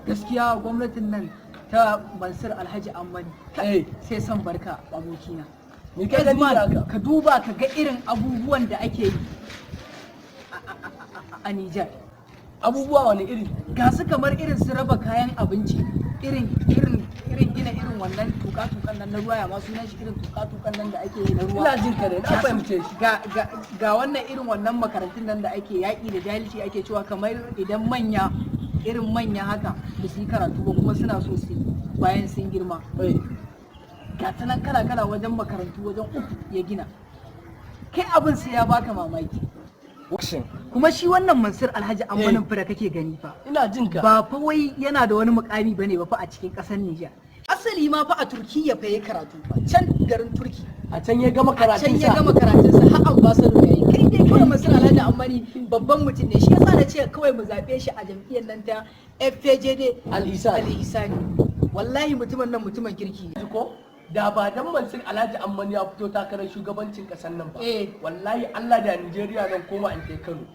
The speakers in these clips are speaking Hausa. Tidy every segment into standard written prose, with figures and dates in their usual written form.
gaskiya gwamnatin nan ta Mansur Alhaji Ammani sai son barka abokina. Me ka gani haka? Ka duba ka ga irin abubuwan da ake yi a Nijar. Abubuwa wani iri? Ga su kamar irin su raba kayan abinci, irin gina irin wannan tuka-tukan nan na ruwa, ya ma sunan shi irin tuka-tukan nan da ake yi na ruwa. Ina jin ka ne, na fahimce shi. Ga wannan irin wannan makarantun nan da ake yaƙi da jahilci, ake cewa kamar idan irin manya haka da su yi karatu ba kuma suna so su bayan sun girma. Ga ta nan kala-kala wajen makarantu wajen 3 ya gina. Kai abin sai ya baka mamaki. Kuma shi wannan Mansur Alhaji Ammanin fa da kake gani fa. Ina jin ka. Ba fa wai yana da wani mukami bane ba fa a cikin ƙasar Nijar. Asali ma fa a Turkiyya fa yayi karatu fa. Can garin Turki. A can ya gama karatunsa. Can ya gama karatunsa har ambassador yayi. Kai dai kawai Mansur Alhaji Ammani babban mutum ne. Shi yasa na ce kawai mu zabe shi a jam'iyyar nan ta FPJD Al-Isani. Wallahi mutumin nan mutumin kirki ne. Ko? Da ba dan Mansur Alhaji Ammani ya fito takarar shugabancin kasar nan ba. Wallahi Allah da Nijeriya zan koma in kai Kano.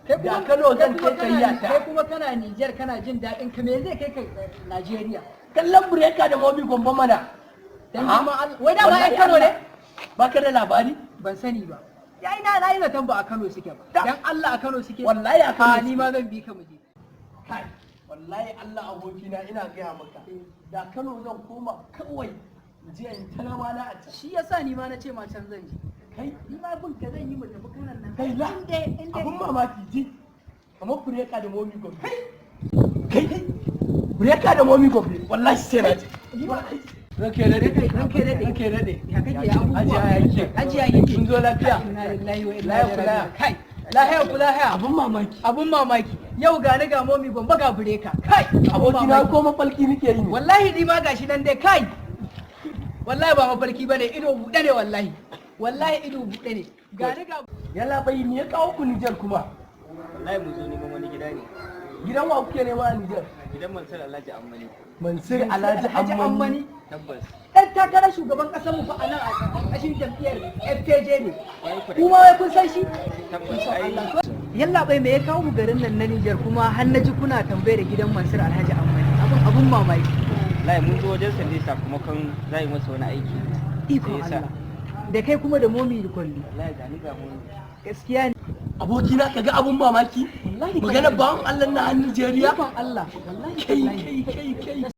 Da Kano zan kai kayyata. Kai kuma kana Nijar kana jin daɗin ka me zai kai ka Najeriya? Kallon bureka da mobi gombe mana. Wai da ba ai Kano ne? Ba ka da labari? Ban sani ba. Yayi na yi zaton ba a Kano suke ba. Dan Allah a Kano suke. Wallahi a Kano. Ni ma zan bi ka mu je. Kai, wallahi Allah abokina ina gaya maka. Da Kano zan koma kawai je in talama na a can. Shi yasa ni ma na ce ma can zan je. Kai, Ni ma bin ka zan yi mu tafi kanan nan. kai la. Abun mamaki ji. Kamar bureka da momi gombe. Kai, bureka da momi gombe. Wallahi sai na ji. Ranke daɗe. Ya kake ya abubuwa. Ajiya yake. Sun zo lafiya. Inna lillahi wa inna Lahiya ilaihi kula. raji'un. Kai, lahiya kula lahiya. Abun mamaki. Yau ga ni ga momi gombe ga bureka. Kai, Abokina ko mafalki nake yi ne. Wallahi ni ma gashi nan dai kai. Wallahi ba mafarki bane, ido buɗe ne wallahi. Wallahi ido buɗe ne. Ga ni ga Yalla bai me ya kawo ku Nijar kuma? Wallahi mun zo neman wani gida ne. Gidan wa kuke nema a Nijar? Gidan Mansur Alhaji Ammani. Mansur Alhaji Ammani. Tabbas. ɗan takarar shugaban ƙasar mu fa a nan a ƙarƙashin jam'iyyar FKJ ne. Wai ku da Kuma wai kun san shi? tabbas ai. Yalla bai me ya kawo mu garin nan na Nijar kuma har na ji kuna tambayar gidan Mansur Alhaji Ammani. Abun mamaki. Wallahi mun zo wajen sa ne sakamakon za yi masa wani aiki. Ikon Sai yasa. Allah. Da kai kuma da momi da kwalli. Wallahi ga ni ga mu. Gaskiya ne. Abokina kaga abun mamaki? Wallahi Magana bawan Allah na Nijeriya? Ikon Allah. Wallahi. Kai.